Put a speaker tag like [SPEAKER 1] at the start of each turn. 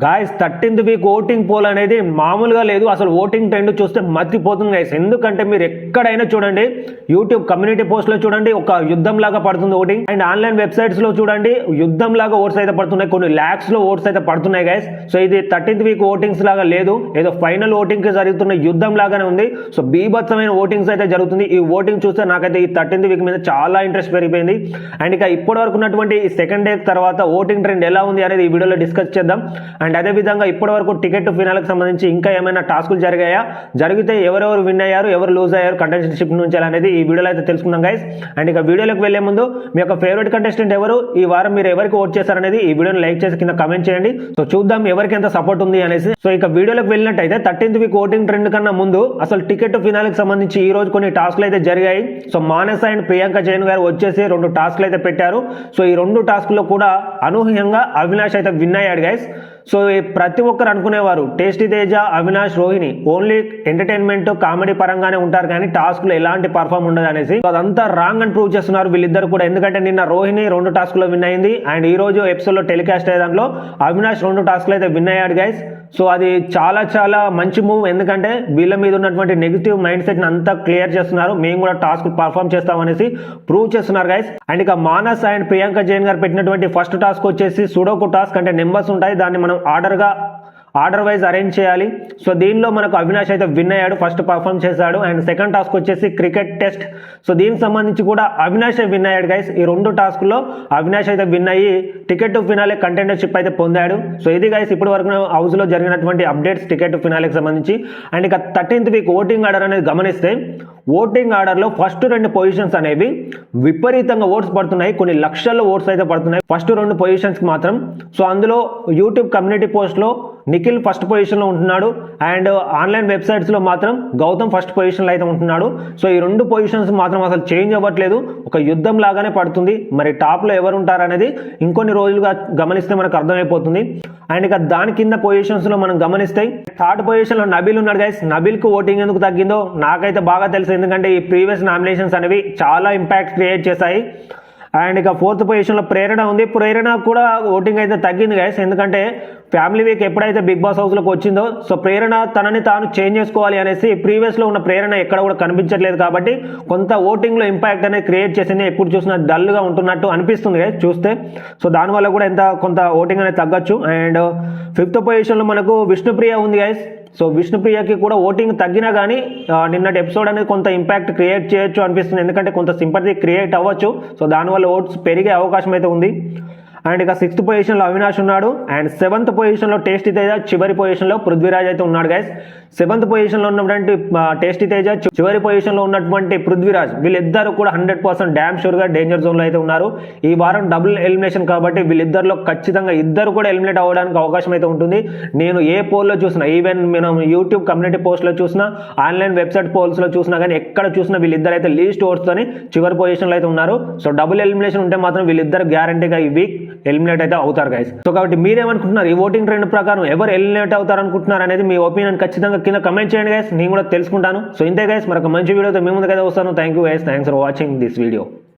[SPEAKER 1] Guys 13th week voting poll అనేది మామూలుగా లేదు. అసలు ఓటింగ్ ట్రెండ్ చూస్తే మతిపోతుంది గాయస్. ఎందుకంటే మీరు ఎక్కడైనా చూడండి, యూట్యూబ్ కమ్యూనిటీ పోస్ట్ లో చూడండి, ఒక యుద్ధం లాగా పడుతుంది ఓటింగ్. అండ్ ఆన్లైన్ వెబ్సైట్స్ లో చూడండి, యుద్ధం లాగా ఓట్స్ అయితే పడుతున్నాయి. కొన్ని ల్యాక్స్ లో ఓట్స్ అయితే పడుతున్నాయి గాయస్. సో ఇది 13th వీక్ ఓటింగ్స్ లాగా లేదు, ఏదో ఫైనల్ ఓటింగ్ కి జరుగుతున్న యుద్ధం లాగానే ఉంది. సో బీభత్సమైన ఓటింగ్స్ అయితే జరుగుతుంది. ఈ ఓటింగ్ చూస్తే నాకైతే ఈ 13th వీక్ మీద చాలా ఇంట్రెస్ట్ పెరిగిపోయింది. అండ్ ఇక ఇప్పటి వరకు ఉన్నటువంటి ఈ సెకండ్ డే తర్వాత ఓటింగ్ ట్రెండ్ ఎలా ఉంది అనేది ఈ వీడియోలో డిస్కస్ చేద్దాం. అండ్ అదే విధంగా ఇప్పటి వరకు టికెట్ టు ఫినాల్కి సంబంధించి ఇంకా ఏమైనా టాస్కులు జరిగాయా, జరిగితే ఎవరెవరు విన్ అయ్యారు, ఎవరు లూజ్ అయ్యారు కంటెస్టెంట్షిప్ నుంచి అనేది ఈ వీడియోలో అయితే తెలుసుకుందాం గైస్. అండ్ ఇక వీడియోలోకి వెళ్లే ముందు మీ యొక్క ఫేవరెట్ కంటెస్టెంట్ ఎవరు, ఈ వారం మీరు ఎవరికి ఓట్ చేశారనేది ఈ వీడియోని లైక్ చేసి కింద కమెంట్ చేయండి. సో చూద్దాం ఎవరికి ఎంత సపోర్ట్ ఉంది అనేసి. సో ఇక వీడియోలోకి వెళ్ళినట్టయితే 13th వీక్ ఓటింగ్ ట్రెండ్ కన్నా ముందు అసలు టికెట్ టు ఫినాల్కి సంబంధించి ఈ రోజు కొన్ని టాస్కులు అయితే జరిగాయి. So Manasa and Priyanka Jain గారు వచ్చేసి 2 టాస్కులు అయితే పెట్టారు. సో ఈ 2 టాస్కుల్లో కూడా అనూహ్యంగా అవినాష్ అయితే విన్ అయ్యాడు గైస్. సో ప్రతి ఒక్కరు అనుకునేవారు tasty Teja, Avinash, Rohini only entertainment comedy పరంగానే ఉంటారు కానీ టాస్క్లో ఎలాంటి పర్ఫార్మ్ ఉండదు అనేసి. అదంతా రాంగ్ అని ప్రూవ్ చేస్తున్నారు వీళ్ళిద్దరు కూడా. ఎందుకంటే నిన్న రోహిణి 2 టాస్క్లో విన్ అయింది. అండ్ ఈ రోజు ఎపిసోడ్ లో టెలికాస్ట్ అయ్యే దాంట్లో అవినాష్ 2 టాస్క్లు అయితే విన్ అయ్యాడు గైస్. సో అది చాలా చాలా మంచి మూవ్. ఎందుకంటే వీళ్ళ మీద ఉన్నటువంటి నెగిటివ్ మైండ్ సెట్ ని అంతా క్లియర్ చేస్తున్నారు. మేము కూడా టాస్క్ పర్ఫార్మ్ చేస్తామనేసి ప్రూవ్ చేస్తున్నారు గైస్. అండ్ ఇక మానస్ అండ్ ప్రియాంక జైన్ గారు పెట్టినటువంటి ఫస్ట్ టాస్క్ వచ్చేసి సుడోకు టాస్క్. అంటే నెంబర్స్ ఉంటాయి, దాన్ని మనం ఆర్డర్ వైజ్ అరేంజ్ చేయాలి. సో దీనిలో మనకు అవినాష్ అయితే విన్ అయ్యాడు, ఫస్ట్ పర్ఫార్మ్ చేశాడు. అండ్ సెకండ్ టాస్క్ వచ్చేసి క్రికెట్ టెస్ట్. సో దీనికి సంబంధించి కూడా అవినాష్ విన్ అయ్యాడు గైస్. ఈ 2 టాస్కుల్లో అవినాష్ అయితే విన్ అయ్యి టికెట్ టు ఫినాలే కంటెండర్షిప్ అయితే పొందాడు. సో ఇది గైస్ ఇప్పటి వరకు హౌస్ లో జరిగినటువంటి అప్డేట్స్ టికెట్ టు ఫినాలేకి సంబంధించి. అండ్ ఇక 13th వీక్ ఓటింగ్ ఆర్డర్ అనేది గమనిస్తే, ఓటింగ్ ఆర్డర్ లో ఫస్ట్ 2 పొజిషన్స్ అనేవి విపరీతంగా ఓట్స్ పడుతున్నాయి. కొన్ని లక్షల్లో ఓట్స్ అయితే పడుతున్నాయి ఫస్ట్ 2 పొజిషన్స్ మాత్రం. సో అందులో యూట్యూబ్ కమ్యూనిటీ పోస్ట్ లో నిఖిల్ ఫస్ట్ పొజిషన్ లో ఉంటున్నాడు. అండ్ ఆన్లైన్ వెబ్సైట్స్ లో మాత్రం గౌతమ్ ఫస్ట్ పొజిషన్ లో అయితే ఉంటున్నాడు. సో ఈ 2 పొజిషన్స్ మాత్రం అసలు చేంజ్ అవ్వట్లేదు, ఒక యుద్ధం లాగానే పడుతుంది. మరి టాప్ లో ఎవరు ఉంటారు అనేది ఇంకొన్ని రోజులుగా గమనిస్తే మనకు అర్థమైపోతుంది. అండ్ ఇక దాని కింద పొజిషన్స్ లో మనం గమనిస్తే 3rd పొజిషన్ లో నబీల్ ఉన్నాడు గైస్. నబీల్ కు ఓటింగ్ ఎందుకు తగ్గిందో నాకైతే బాగా తెలుసు, ఎందుకంటే ఈ ప్రీవియస్ నామినేషన్స్ అనేవి చాలా ఇంపాక్ట్ క్రియేట్ చేశాయి. అండ్ ఇక 4th పొజిషన్ లో ప్రేరణ ఉంది. ప్రేరణ కూడా ఓటింగ్ అయితే తగ్గింది గైస్. ఎందుకంటే ఫ్యామిలీ వీక్ ఎప్పుడైతే బిగ్ బాస్ హౌస్ లోకి వచ్చిందో, సో ప్రేరణ తనని తాను చేంజ్ చేసుకోవాలి అనేసి ప్రీవియస్ లో ఉన్న ప్రేరణ ఎక్కడ కూడా కనిపించట్లేదు. కాబట్టి కొంత ఓటింగ్ లో ఇంపాక్ట్ అనేది క్రియేట్ చేసింది. ఎప్పుడు చూసినా డల్ గా ఉంటున్నట్టు అనిపిస్తుంది గైస్ చూస్తే. సో దానివల్ల కూడా కొంత ఓటింగ్ అనేది తగ్గచ్చు. అండ్ 5th పొజిషన్ లో మనకు విష్ణుప్రియ ఉంది గైస్. సో విష్ణుప్రియకి కూడా ఓటింగ్ తగ్గినా కానీ నిన్నటి ఎపిసోడ్ అనేది కొంత ఇంపాక్ట్ క్రియేట్ చేయొచ్చు అనిపిస్తుంది. ఎందుకంటే కొంత సింపతి క్రియేట్ అవ్వచ్చు. సో దానివల్ల ఓట్స్ పెరిగే అవకాశం అయితే ఉంది. అండ్ ఇక 6th పొజిషన్ లో అవినాష్ ఉన్నాడు. అండ్ 7th పొజిషన్ లో టేస్టీ తేజ, చివరి పొజిషన్ లో పృథ్వీరాజ్ అయితే ఉన్నాడు గైస్. 7th పొజిషన్ లో ఉన్నటువంటి టేస్టీ తేజ, చివరి పొజిషన్ లో ఉన్నటువంటి పృథ్వీరాజ్, వీళ్ళిద్దరు కూడా 100% డ్యామ్ షూర్ గా డేంజర్ జోన్ లో అయితే ఉన్నారు. ఈ వారం డబుల్ ఎలిమినేషన్ కాబట్టి వీళ్ళిద్దరిలో ఖచ్చితంగా ఇద్దరు కూడా ఎలిమినేట్ అవ్వడానికి అవకాశం అయితే ఉంటుంది. నేను ఏ పోల్ లో చూసినా, ఈవెన్ మనం యూట్యూబ్ కమ్యూనిటీ పోస్ట్ లో చూసినా, ఆన్లైన్ వెబ్సైట్ పోల్స్ లో చూసినా కానీ ఎక్కడ చూసినా వీళ్ళిద్దరు అయితే లీస్ట్ ఓట్స్ తోని చివరి పొజిషన్ లో అయితే ఉన్నారు. సో డబుల్ ఎలిమినేషన్ ఉంటే మాత్రం వీళ్ళిద్దరు గ్యారంటీగా ఈ వీక్ ఎలిమినేట్ అయితే అవుతారు గైస్. సో కాబట్టి మీరేమనుకుంటున్నారు, ఈ ఓటింగ్ ట్రెండ్ ప్రకారం ఎవరు ఎలిమినేట్ అవుతారు అనుకుంటున్నారు అనేది మీ ఒపీనియన్ ఖచ్చితంగా కింద కమెంట్ చేయండి గైస్. నేను కూడా తెలుసుకుంటాను. సో ఇంతే గైస్, మరొక మంచి వీడియోతో మీ ముందుకైతే వస్తాను. Thank you guys, thanks for watching this video.